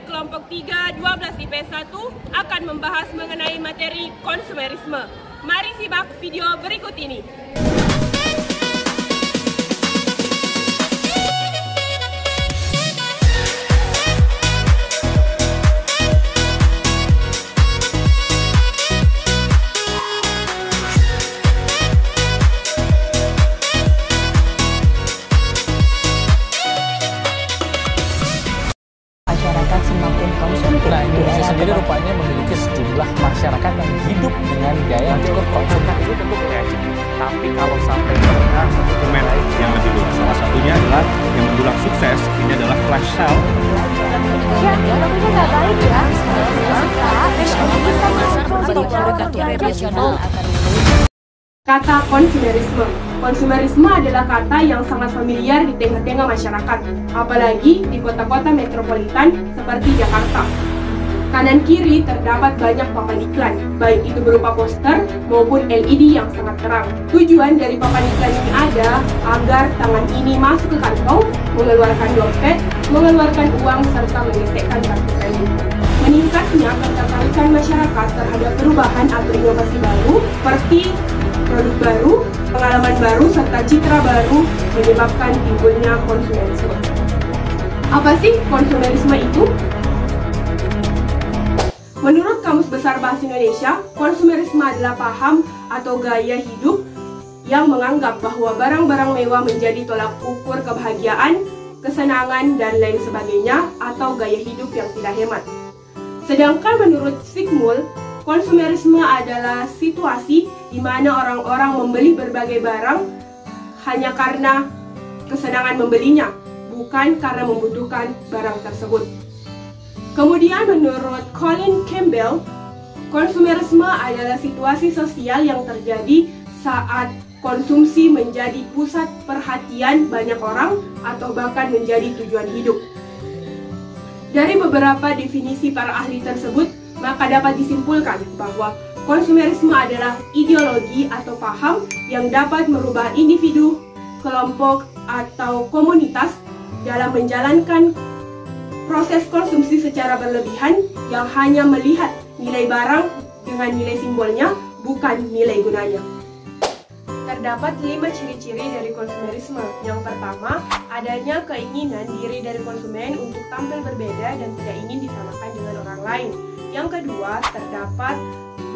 kelompok 3 12 IPS 1 akan membahas mengenai materi konsumerisme. Mari simak video berikut ini. Nah, Indonesia sendiri rupanya memiliki sejumlah masyarakat yang hidup dengan gaya cukup konsumtif. Itu tentu kreatif. Tapi kalau sampai mendengar dokumen yang lebih luas, salah satunya adalah yang mendulang sukses, ini adalah flash sale. Kata konsumerisme. Konsumerisme adalah kata yang sangat familiar di tengah-tengah masyarakat, apalagi di kota-kota metropolitan seperti Jakarta. Kanan kiri terdapat banyak papan iklan, baik itu berupa poster maupun LED yang sangat terang. Tujuan dari papan iklan ini ada agar tangan ini masuk ke kantong, mengeluarkan dompet, mengeluarkan uang, serta menggesekkan kartu kredit. Meningkatnya ketertarikan masyarakat terhadap perubahan atau inovasi baru, seperti produk baru, pengalaman baru, serta citra baru menyebabkan timbulnya konsumerisme. Apa sih konsumerisme itu? Menurut Kamus Besar Bahasa Indonesia, konsumerisme adalah paham atau gaya hidup yang menganggap bahwa barang-barang mewah menjadi tolak ukur kebahagiaan, kesenangan, dan lain sebagainya, atau gaya hidup yang tidak hemat. Sedangkan menurut Zsigmund, konsumerisme adalah situasi di mana orang-orang membeli berbagai barang hanya karena kesenangan membelinya, bukan karena membutuhkan barang tersebut. Kemudian menurut Colin Campbell, konsumerisme adalah situasi sosial yang terjadi saat konsumsi menjadi pusat perhatian banyak orang atau bahkan menjadi tujuan hidup. Dari beberapa definisi para ahli tersebut, maka dapat disimpulkan bahwa konsumerisme adalah ideologi atau paham yang dapat merubah individu, kelompok, atau komunitas dalam menjalankan proses konsumsi secara berlebihan yang hanya melihat nilai barang dengan nilai simbolnya, bukan nilai gunanya. Terdapat 5 ciri-ciri dari konsumerisme. Yang pertama, adanya keinginan diri dari konsumen untuk tampil berbeda dan tidak ingin disamakan dengan orang lain. Yang kedua, terdapat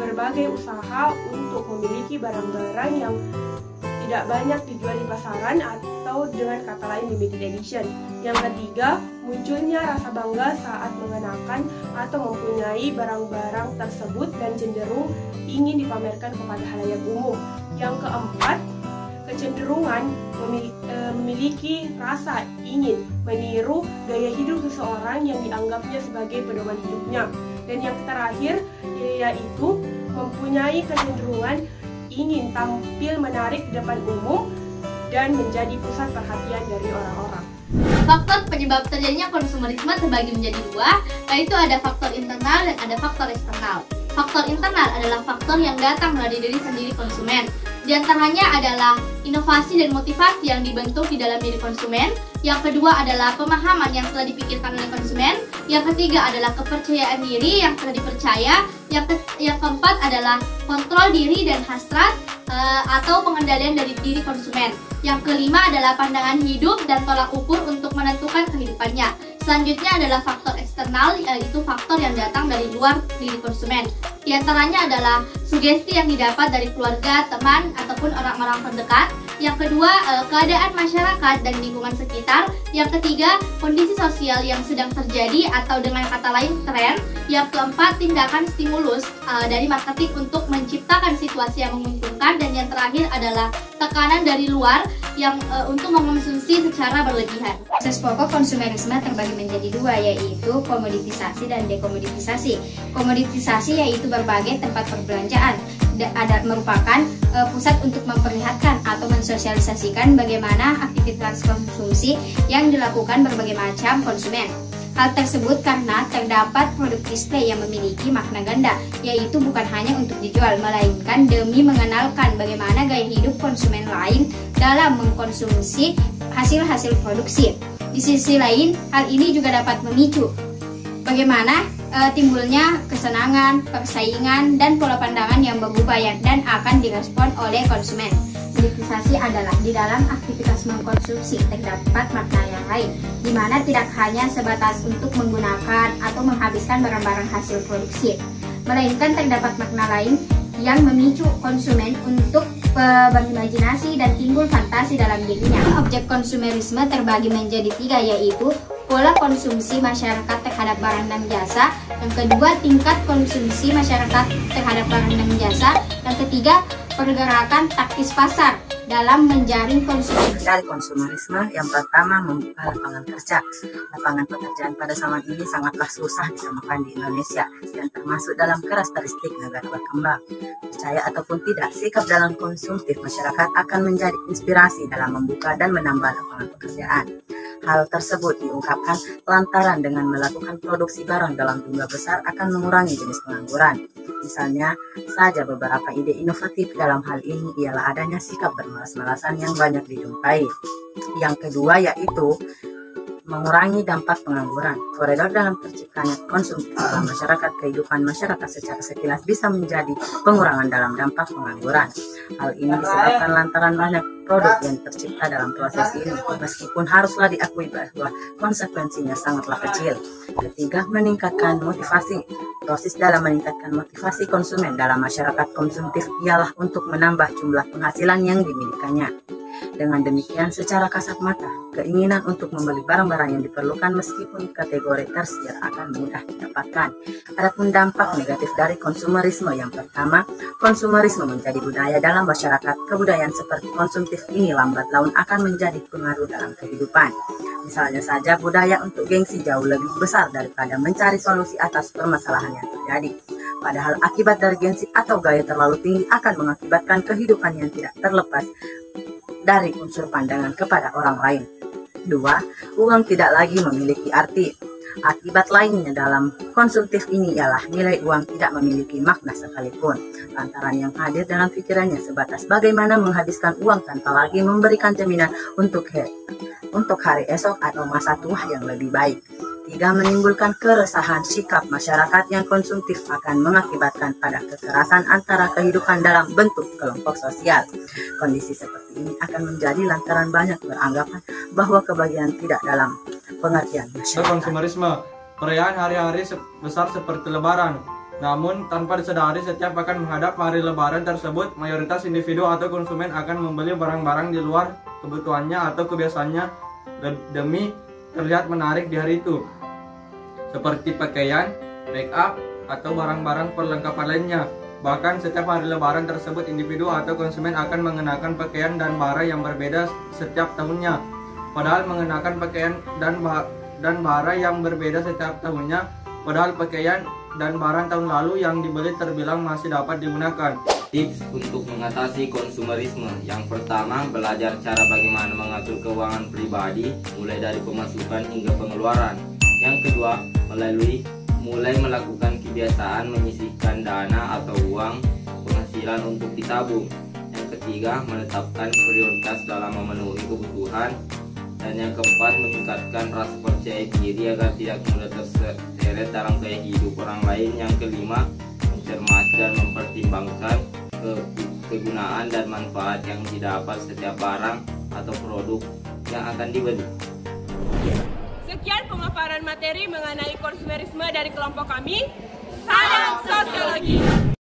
berbagai usaha untuk memiliki barang-barang yang tidak banyak dijual di pasaran atau dengan kata lain limited edition. Yang ketiga, munculnya rasa bangga saat mengenakan atau mempunyai barang-barang tersebut dan cenderung ingin dipamerkan kepada halayak umum. Yang keempat, kecenderungan memiliki rasa ingin meniru gaya hidup seseorang yang dianggapnya sebagai pedoman hidupnya. Dan yang terakhir, yaitu mempunyai kecenderungan ingin tampil menarik di depan umum dan menjadi pusat perhatian dari orang-orang. Faktor penyebab terjadinya konsumerisme terbagi menjadi dua, yaitu ada faktor internal dan ada faktor eksternal. Faktor internal adalah faktor yang datang dari diri sendiri konsumen. Di antaranya adalah inovasi dan motivasi yang dibentuk di dalam diri konsumen. Yang kedua adalah pemahaman yang telah dipikirkan oleh konsumen. Yang ketiga adalah kepercayaan diri yang telah dipercaya. Yang keempat adalah kontrol diri dan hasrat atau pengendalian dari diri konsumen. Yang kelima adalah pandangan hidup dan tolak ukur untuk menentukan kehidupannya. Selanjutnya adalah faktor eksternal, yaitu faktor yang datang dari luar diri konsumen. Di antaranya adalah sugesti yang didapat dari keluarga, teman, ataupun orang-orang terdekat. Yang kedua, keadaan masyarakat dan lingkungan sekitar. Yang ketiga, kondisi sosial yang sedang terjadi atau dengan kata lain tren. Yang keempat, tindakan stimulus dari marketing untuk menciptakan situasi yang menguntungkan. Dan yang terakhir adalah tekanan dari luar yang untuk mengkonsumsi secara berlebihan. Proses pokok konsumerisme terbagi menjadi dua, yaitu komoditisasi dan dekomoditisasi. Komoditisasi yaitu berbagai tempat perbelanjaan merupakan pusat untuk memperlihatkan atau mensosialisasikan bagaimana aktivitas konsumsi yang dilakukan berbagai macam konsumen. Hal tersebut karena terdapat produk display yang memiliki makna ganda, yaitu bukan hanya untuk dijual, melainkan demi mengenalkan bagaimana gaya hidup konsumen lain dalam mengkonsumsi hasil-hasil produksi. Di sisi lain, hal ini juga dapat memicu Bagaimana timbulnya kesenangan, persaingan, dan pola pandangan yang berubah dan akan direspon oleh konsumen. Monetisasi adalah di dalam aktivitas mengkonsumsi terdapat makna yang lain, di mana tidak hanya sebatas untuk menggunakan atau menghabiskan barang-barang hasil produksi, melainkan terdapat makna lain yang memicu konsumen untuk berimajinasi dan timbul fantasi dalam dirinya. Objek konsumerisme terbagi menjadi 3, yaitu pola konsumsi masyarakat terhadap barang dan jasa, yang kedua tingkat konsumsi masyarakat terhadap barang dan jasa, yang ketiga pergerakan taktis pasar dalam menjaring konsumen. Dari konsumerisme, yang pertama membuka lapangan kerja. Lapangan pekerjaan pada zaman ini sangatlah susah ditemukan di Indonesia dan termasuk dalam karakteristik negara berkembang. Percaya ataupun tidak, sikap dalam konsumtif masyarakat akan menjadi inspirasi dalam membuka dan menambah lapangan pekerjaan. Hal tersebut diungkapkan lantaran dengan melakukan produksi barang dalam jumlah besar akan mengurangi jenis pengangguran. Misalnya saja beberapa ide inovatif dalam hal ini ialah adanya sikap bermalas-malasan yang banyak dijumpai. Yang kedua yaitu mengurangi dampak pengangguran. Koridor dalam terciptanya konsumtif dalam masyarakat, kehidupan masyarakat secara sekilas bisa menjadi pengurangan dalam dampak pengangguran. Hal ini disebabkan lantaran banyak produk yang tercipta dalam proses ini, meskipun haruslah diakui bahwa konsekuensinya sangatlah kecil. Ketiga, meningkatkan motivasi. Proses dalam meningkatkan motivasi konsumen dalam masyarakat konsumtif ialah untuk menambah jumlah penghasilan yang dimilikannya. Dengan demikian, secara kasat mata, keinginan untuk membeli barang-barang yang diperlukan meskipun kategori tersier akan mudah didapatkan. Adapun dampak negatif dari konsumerisme, yang pertama, konsumerisme menjadi budaya dalam masyarakat. Kebudayaan seperti konsumtif ini lambat laun akan menjadi pengaruh dalam kehidupan. Misalnya saja, budaya untuk gengsi jauh lebih besar daripada mencari solusi atas permasalahan yang terjadi. Padahal akibat dari gengsi atau gaya terlalu tinggi akan mengakibatkan kehidupan yang tidak terlepas dari unsur pandangan kepada orang lain. 2. Uang tidak lagi memiliki arti. Akibat lainnya dalam konsumtif ini ialah nilai uang tidak memiliki makna sekalipun, lantaran yang hadir dalam pikirannya sebatas bagaimana menghabiskan uang tanpa lagi memberikan jaminan untuk hari esok atau masa tua yang lebih baik. 3. Menimbulkan keresahan. Sikap masyarakat yang konsumtif akan mengakibatkan pada kekerasan antara kehidupan dalam bentuk kelompok sosial. Kondisi seperti ini akan menjadi lantaran banyak beranggapan bahwa kebahagiaan tidak dalam pengertian masyarakat. Konsumerisme, perayaan hari-hari besar seperti Lebaran. Namun tanpa disadari setiap akan menghadap hari Lebaran tersebut, mayoritas individu atau konsumen akan membeli barang-barang di luar kebutuhannya atau kebiasaannya demi terlihat menarik di hari itu, seperti pakaian, make up, atau barang-barang perlengkapan lainnya. Bahkan setiap hari Lebaran tersebut, individu atau konsumen akan mengenakan pakaian dan barang yang berbeda setiap tahunnya. Padahal mengenakan pakaian dan barang yang berbeda setiap tahunnya, padahal pakaian dan barang tahun lalu yang dibeli terbilang masih dapat digunakan. Tips untuk mengatasi konsumerisme. Yang pertama, belajar cara bagaimana mengatur keuangan pribadi, mulai dari pemasukan hingga pengeluaran. Yang kedua, mulai melakukan kebiasaan menyisihkan dana atau uang penghasilan untuk ditabung. Yang ketiga, menetapkan prioritas dalam memenuhi kebutuhan. Dan yang keempat, meningkatkan rasa percaya diri agar tidak mudah terseret dalam gaya hidup orang lain. Yang kelima, mencermati dan mempertimbangkan kegunaan dan manfaat yang didapat setiap barang atau produk yang akan dibeli. Sekian pemaparan materi mengenai konsumerisme dari kelompok kami. Salam sosiologi.